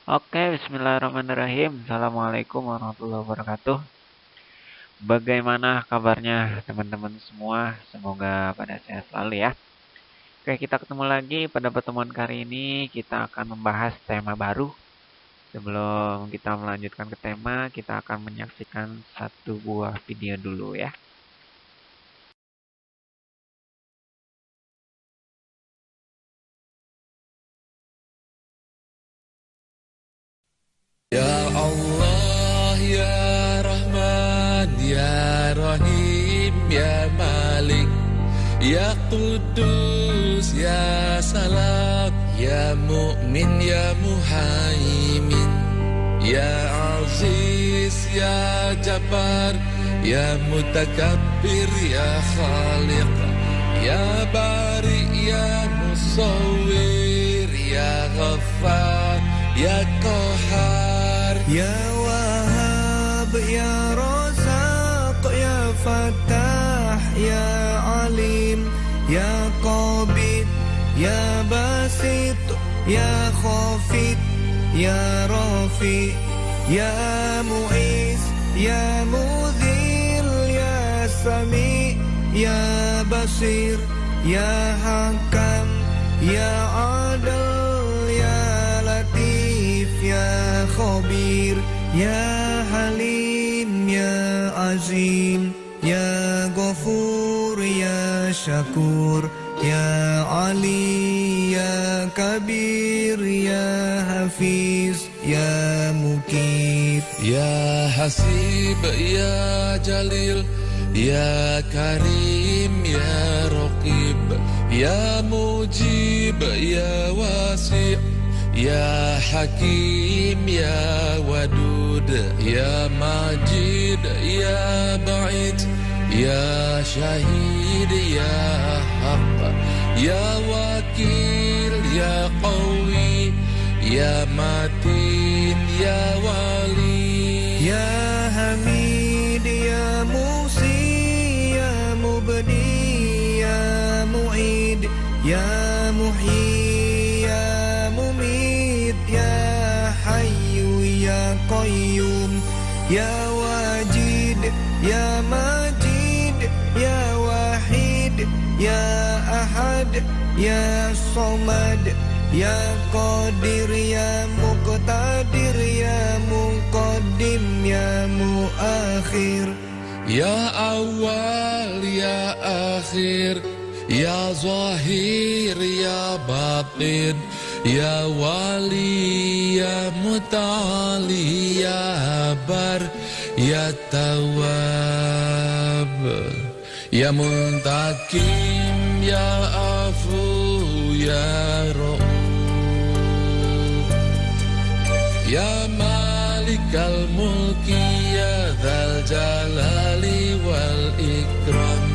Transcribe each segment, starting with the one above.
Oke, bismillahirrahmanirrahim. Assalamualaikum warahmatullahi wabarakatuh. Bagaimana kabarnya teman-teman semua? Semoga pada sehat selalu ya. Oke, kita ketemu lagi pada pertemuan kali ini. Kita akan membahas tema baru. Sebelum kita melanjutkan ke tema, kita akan menyaksikan satu buah video dulu ya. Ya Allah, ya Rahman, ya Rahim, ya Malik, ya Qudus, ya Salam, ya Mu'min, ya Muhaimin, ya Aziz, ya Jabbar, ya Mutakabbir, ya Khaliq, ya Bari, ya Musawwir, ya Ghaffar, ya Qahar, Ya Wahhab, Ya Razaq, Ya Fattah, Ya Alim, Ya Qabid, Ya Basit, Ya Khafid, Ya Rafi, Ya Mu'iz, Ya Mudhil, Ya Sami, Ya Basir, Ya Hakam, Ya Adil, Ya Latif, Ya Khabir, Ya Halim, Ya Azim, Ya Ghafur, Ya Syakur, Ya Ali, Ya Kabir, Ya Hafiz, Ya Mukit. ya Hasib, ya Jalil, ya Karim, ya Raqib, ya Mujib, ya Wasi', ya Hakim, ya Wadud, ya Majid, ya Ba'id, ya Syahid, ya Haq, ya Wakil, ya Qawi, ya Matin, ya Wali, Ya Hamid, Ya Musi, Ya Mubdi, Ya Mu'id, Ya Muhyi, Ya Mumit, Ya Hayyu, Ya Qayyum, Ya Wajid, Ya Majid, Ya Wahid, Ya Ahad, Ya Somad, Ya Qadir, Ya Muqtadir, Ya Muqaddim, Ya Muakhir. ya Awal, ya Akhir, ya Zahir, ya Batin, ya Wali, ya Mutali, ya Bar, ya Tawab, ya Muntakim, ya Afu, ya Ra'uf, ya Malikal Mulki, ya Dzal Jalali wal Ikram,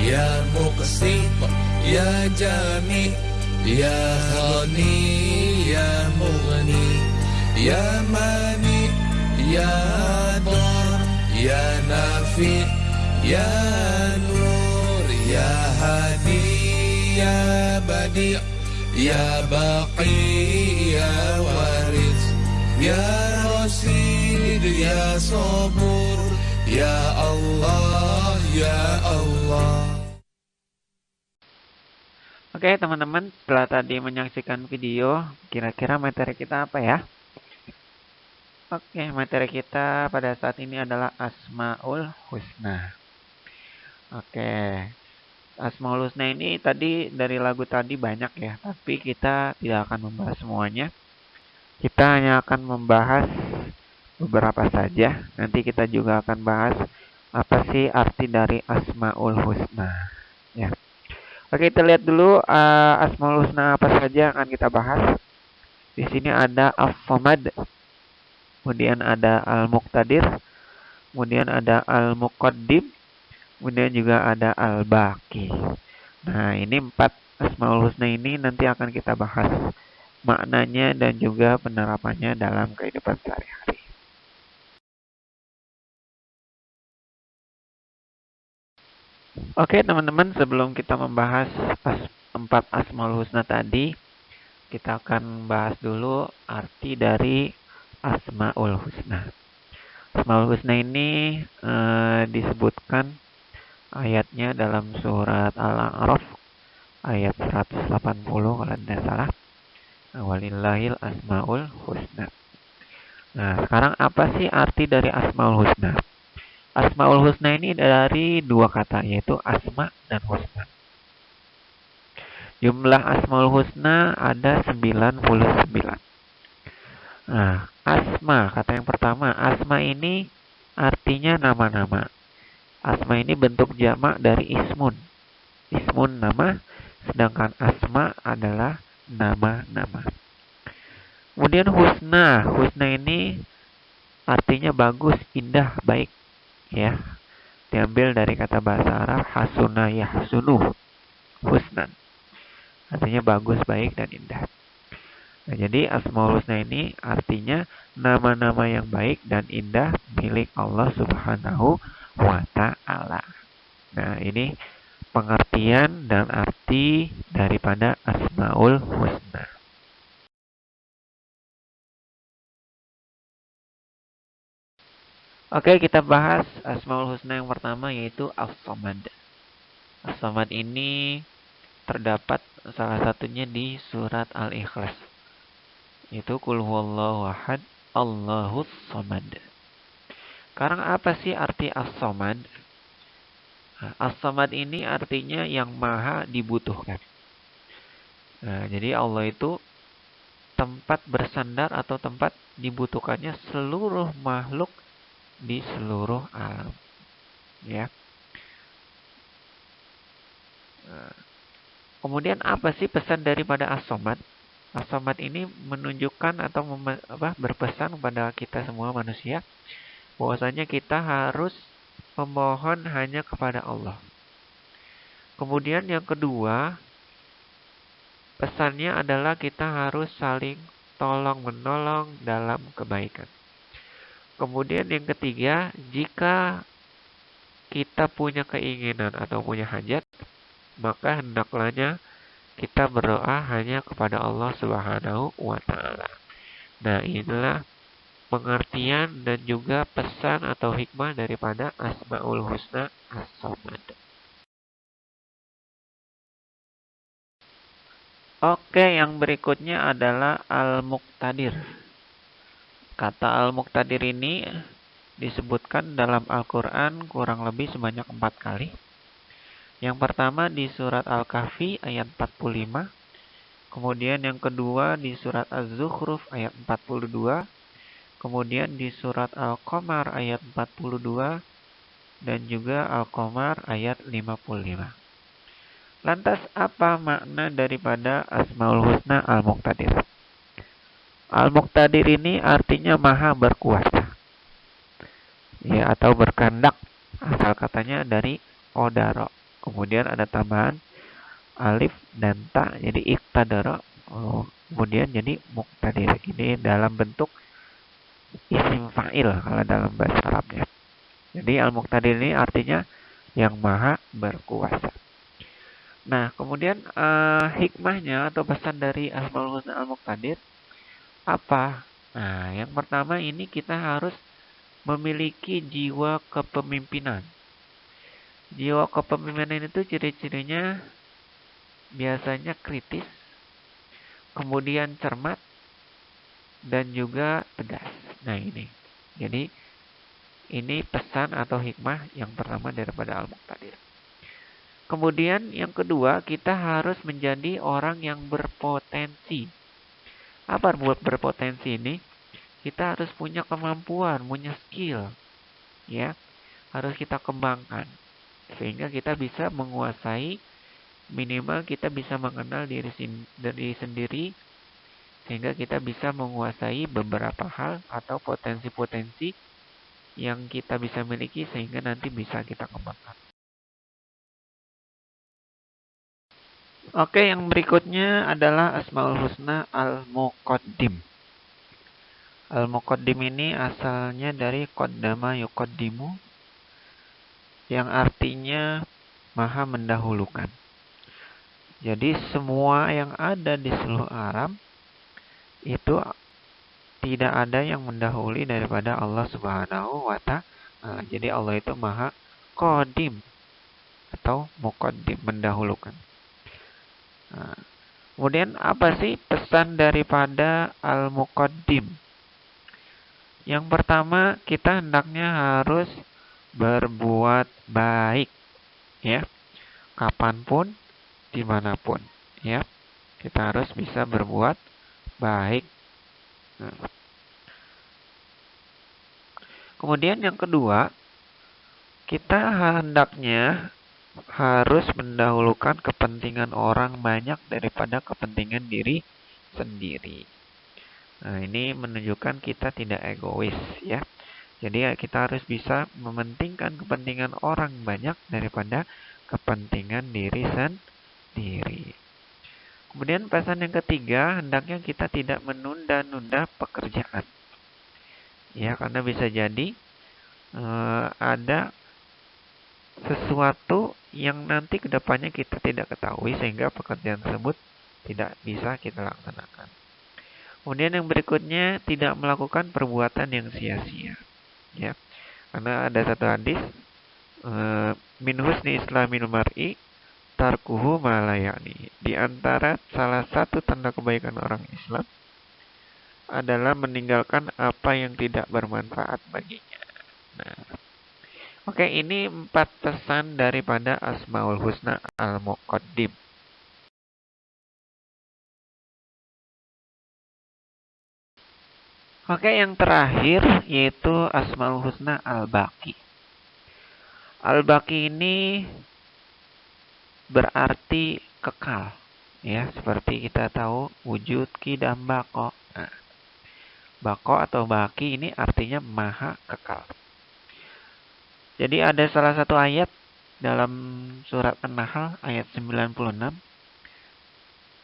Ya Muqsit, Ya Jami, Ya Ghani, Ya Mughni, Ya Mani, Ya Dar, Ya Nafi, Ya Nur, Ya Hadi, Ya Badi, Ya Baqi, Ya Waris, Ya Rasid, Ya Sabur, Ya Allah, Ya Allah. Oke, teman-teman, setelah tadi menyaksikan video, kira-kira materi kita apa ya? Oke, materi kita pada saat ini adalah Asmaul Husna. Oke, Asmaul Husna ini tadi dari lagu tadi banyak ya, tapi kita tidak akan membahas semuanya. Kita hanya akan membahas beberapa saja. Nanti kita juga akan bahas apa sih arti dari Asmaul Husna. Ya. Oke, kita lihat dulu Asmaul Husna apa saja yang akan kita bahas. Di sini ada As-Samad, kemudian ada Al-Muqtadir, kemudian ada Al-Muqaddim, kemudian juga ada Al-Baqi. Nah, ini 4 Asmaul Husna ini nanti akan kita bahas maknanya dan juga penerapannya dalam kehidupan sehari-hari. Oke, teman-teman, sebelum kita membahas 4 Asmaul Husna tadi, kita akan bahas dulu arti dari Asmaul Husna. Asmaul Husna ini disebutkan ayatnya dalam surat Al-A'raf ayat 180 kalau tidak salah. Walillahil Asmaul Husna. Nah, sekarang apa sih arti dari Asmaul Husna? Asmaul Husna ini dari dua kata, yaitu asma dan husna. Jumlah Asmaul Husna ada 99. Nah, asma, kata yang pertama, asma ini artinya nama-nama. Asma ini bentuk jamak dari ismun. Ismun nama, sedangkan asma adalah nama-nama. Kemudian husna. Husna ini artinya bagus, indah, baik. Ya, diambil dari kata bahasa Arab hasuna yahsunu, husnan. Artinya bagus, baik, dan indah. Nah, jadi Asmaul Husna ini artinya nama-nama yang baik dan indah milik Allah Subhanahu wa Ta'ala. Nah, ini pengertian dan arti daripada Asmaul Husna. Oke, kita bahas Asmaul Husna yang pertama, yaitu As-Samad. As-Samad ini terdapat salah satunya di surat Al-Ikhlas, yaitu Qul huwallahu ahad, Allahus samad. Sekarang apa sih arti As-Samad? As-Samad ini artinya yang maha dibutuhkan. Nah, jadi Allah itu tempat bersandar atau tempat dibutuhkannya seluruh makhluk di seluruh alam. Ya. Kemudian apa sih pesan daripada As-Samad? As-Samad ini menunjukkan atau berpesan kepada kita semua manusia bahwasanya kita harus memohon hanya kepada Allah. Kemudian yang kedua, pesannya adalah kita harus saling tolong-menolong dalam kebaikan. Kemudian yang ketiga, jika kita punya keinginan atau punya hajat, maka hendaknya kita berdoa hanya kepada Allah Subhanahu wa Ta'ala. Nah, inilah pengertian dan juga pesan atau hikmah daripada Asmaul Husna As-Samad. Oke, yang berikutnya adalah Al-Muqtadir. Kata Al-Muqtadir ini disebutkan dalam Al-Quran kurang lebih sebanyak 4 kali. Yang pertama di surat Al-Kahfi ayat 45. Kemudian yang kedua di surat Az-Zukhruf ayat 42. Kemudian di surat Al-Qamar ayat 42. Dan juga Al-Qamar ayat 55. Lantas apa makna daripada Asmaul Husna Al-Muqtadir? Al-Muqtadir ini artinya maha berkuasa. Ya, atau berkehendak. Asal katanya dari Qadara. Kemudian ada tambahan alif dan ta, jadi iqtadara. Kemudian jadi muqtadir. Ini dalam bentuk isim fa'il kalau dalam bahasa Arabnya. Jadi al-muqtadir ini artinya yang maha berkuasa. Nah, kemudian hikmahnya atau pesan dari Asmaul Husna Al-Muqtadir apa? Nah, yang pertama ini kita harus memiliki jiwa kepemimpinan. Jiwa kepemimpinan itu ciri-cirinya biasanya kritis, kemudian cermat, dan juga tegas. Nah, ini. Jadi, ini pesan atau hikmah yang pertama daripada Al-Muqtadir. Kemudian yang kedua, kita harus menjadi orang yang berpotensi. Apa berpotensi ini? Kita harus punya kemampuan, punya skill. Ya, harus kita kembangkan. Sehingga kita bisa menguasai, minimal kita bisa mengenal diri sendiri, sehingga kita bisa menguasai beberapa hal atau potensi-potensi yang kita bisa miliki sehingga nanti bisa kita kembangkan. Oke, yang berikutnya adalah Asmaul Husna Al-Muqaddim. Al-Muqaddim ini asalnya dari qaddama yuqaddimu, yang artinya maha mendahulukan. Jadi semua yang ada di seluruh alam itu tidak ada yang mendahului daripada Allah Subhanahu wa Ta'ala. Jadi Allah itu Maha Qadim atau Muqaddim, mendahulukan. Nah, kemudian apa sih pesan daripada Al-Muqaddim? Yang pertama, kita hendaknya harus berbuat baik, ya, kapanpun, dimanapun, ya. Kita harus bisa berbuat baik. Nah. Kemudian yang kedua, kita hendaknya harus mendahulukan kepentingan orang banyak daripada kepentingan diri sendiri. Nah, ini menunjukkan kita tidak egois, ya. Jadi kita harus bisa mementingkan kepentingan orang banyak daripada kepentingan diri sendiri. Kemudian pesan yang ketiga, hendaknya kita tidak menunda-nunda pekerjaan. Ya, karena bisa jadi ada sesuatu yang nanti kedepannya kita tidak ketahui sehingga pekerjaan tersebut tidak bisa kita laksanakan. Kemudian yang berikutnya, tidak melakukan perbuatan yang sia-sia. Ya, karena ada satu hadis, min husni islamil mar'i tarkuhu ma la ya'ni. Di antara salah satu tanda kebaikan orang Islam adalah meninggalkan apa yang tidak bermanfaat baginya. Nah, oke, ini 4 pesan daripada Asmaul Husna Al-Muqaddim. Oke, yang terakhir yaitu Asmaul Husna Al-Baqi. Al-Baqi ini berarti kekal, ya, seperti kita tahu wujud qidam baqo. Nah, baqo atau baqi ini artinya maha kekal. Jadi ada salah satu ayat dalam surat An-Nahl ayat 96,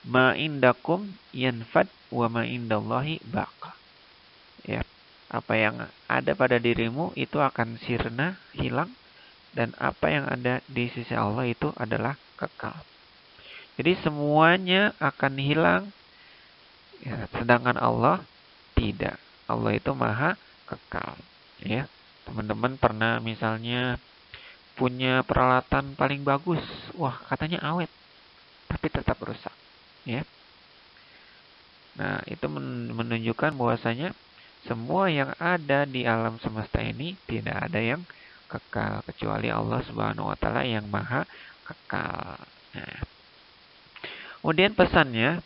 ma indakum yanfad wa ma indallahi baqa. Ya, apa yang ada pada dirimu itu akan sirna, hilang, dan apa yang ada di sisi Allah itu adalah kekal. Jadi semuanya akan hilang, ya, sedangkan Allah tidak. Allah itu maha kekal. Ya, teman-teman pernah misalnya punya peralatan paling bagus, wah katanya awet, tapi tetap rusak. Ya, nah itu menunjukkan bahwasanya semua yang ada di alam semesta ini tidak ada yang kekal kecuali Allah Subhanahu wa Ta'ala yang maha kekal. Nah, kemudian pesannya,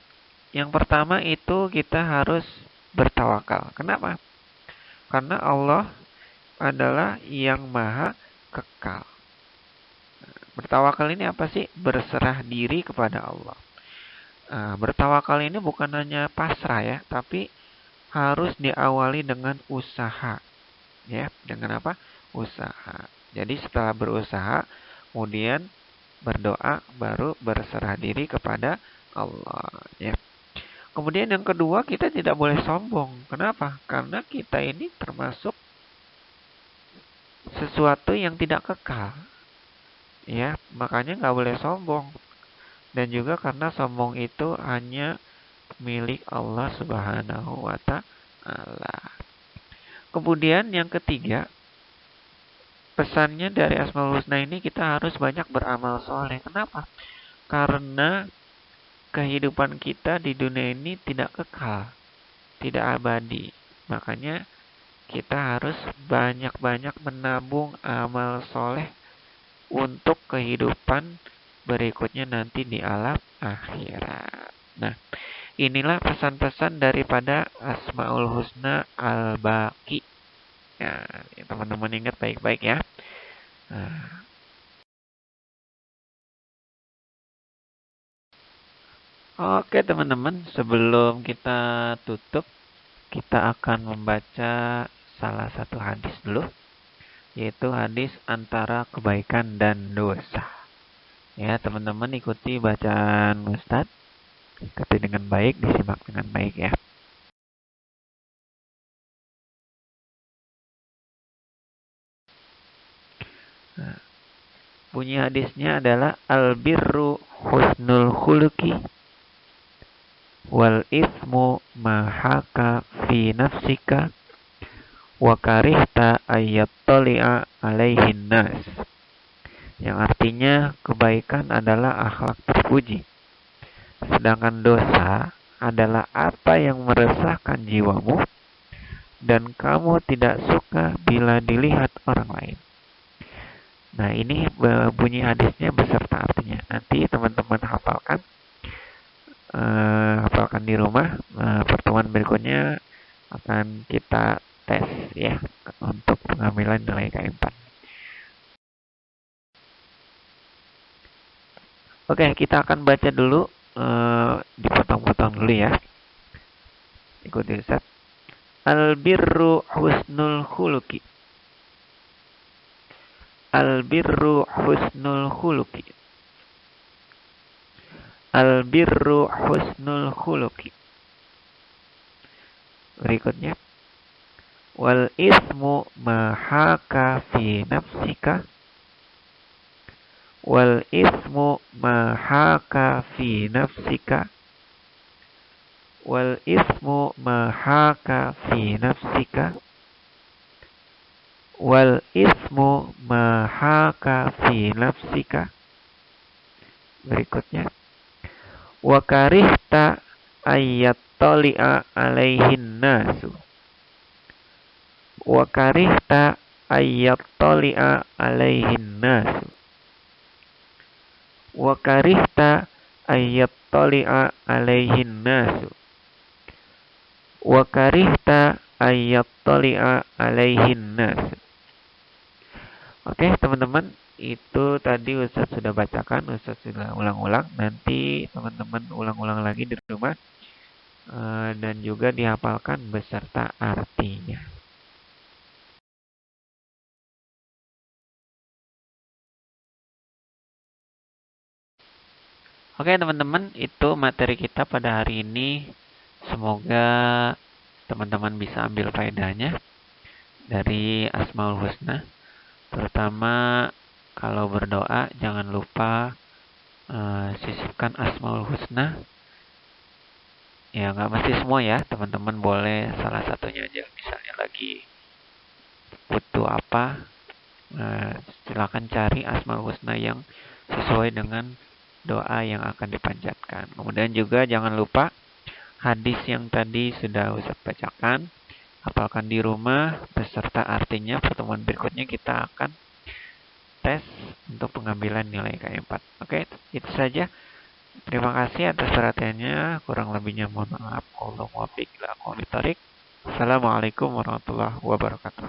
yang pertama itu kita harus bertawakal. Kenapa? Karena Allah adalah yang maha kekal. Bertawakal ini apa sih? Berserah diri kepada Allah. Bertawakal ini bukan hanya pasrah, ya, tapi harus diawali dengan usaha. Ya, dengan apa? Usaha. Jadi setelah berusaha, kemudian berdoa, baru berserah diri kepada Allah. Ya. Kemudian yang kedua, kita tidak boleh sombong. Kenapa? Karena kita ini termasuk sesuatu yang tidak kekal. Ya, makanya nggak boleh sombong. Dan juga karena sombong itu hanya milik Allah Subhanahu wa Ta'ala. Kemudian yang ketiga, pesannya dari Asmaul Husna ini kita harus banyak beramal soleh. Kenapa? Karena kehidupan kita di dunia ini tidak kekal, tidak abadi. Makanya kita harus banyak-banyak menabung amal soleh untuk kehidupan berikutnya nanti di alam akhirat. Nah, inilah pesan-pesan daripada Asmaul Husna Al-Baqi. Ya, teman-teman ingat baik-baik ya. Nah. Oke teman-teman, sebelum kita tutup, kita akan membaca salah satu hadis dulu, yaitu hadis antara kebaikan dan dosa. Ya, teman-teman ikuti bacaan Ustadz, ikuti dengan baik, disimak dengan baik ya. Nah, bunyi hadisnya adalah al-birru husnul khuluqi wal ismu ma haka fi nafsika wa karihta ayyattali'a alaihin nas. Yang artinya kebaikan adalah akhlak terpuji, sedangkan dosa adalah apa yang meresahkan jiwamu dan kamu tidak suka bila dilihat orang lain. Nah, ini bunyi hadisnya beserta artinya. Nanti teman-teman hafalkan di rumah. Pertemuan berikutnya akan kita tes ya untuk pengambilan nilai K4. Oke, kita akan baca dulu, dipotong-potong dulu ya. Ikuti Ustaz. Al-birru husnul khuluqi. Al-birru husnul khuluqi. Al-birru husnul khuluqi. Berikutnya. Wal ismu ma haka fi nafsika. Wal ismu ma haka fi nafsika. Wal ismu ma haka fi nafsika. Wal ismu ma haka fi nafsika. Berikutnya. Wa karihta ayyattali'a alaihin nasu. Wa karihta ayyattali'a alaihin nasu. Wa karihta ayyattali'a alaihin nasu. Wa karihta ayyattali'a alaihin nasu. Oke, teman-teman, itu tadi Ustaz sudah bacakan, Ustaz sudah ulang-ulang. Nanti teman-teman ulang-ulang lagi di rumah dan juga dihafalkan beserta artinya. Oke, teman-teman, itu materi kita pada hari ini. Semoga teman-teman bisa ambil faedahnya dari Asmaul Husna. Terutama kalau berdoa, jangan lupa sisipkan Asmaul Husna. Ya, nggak mesti semua ya, teman-teman boleh salah satunya aja. Misalnya lagi butuh apa, silakan cari Asmaul Husna yang sesuai dengan doa yang akan dipanjatkan. Kemudian juga jangan lupa hadis yang tadi sudah Ustaz bacakan, hafalkan di rumah beserta artinya. Pertemuan berikutnya kita akan tes untuk pengambilan nilai K4. Oke, itu saja. Terima kasih atas perhatiannya. Kurang lebihnya mohon maaf. Assalamualaikum warahmatullahi wabarakatuh.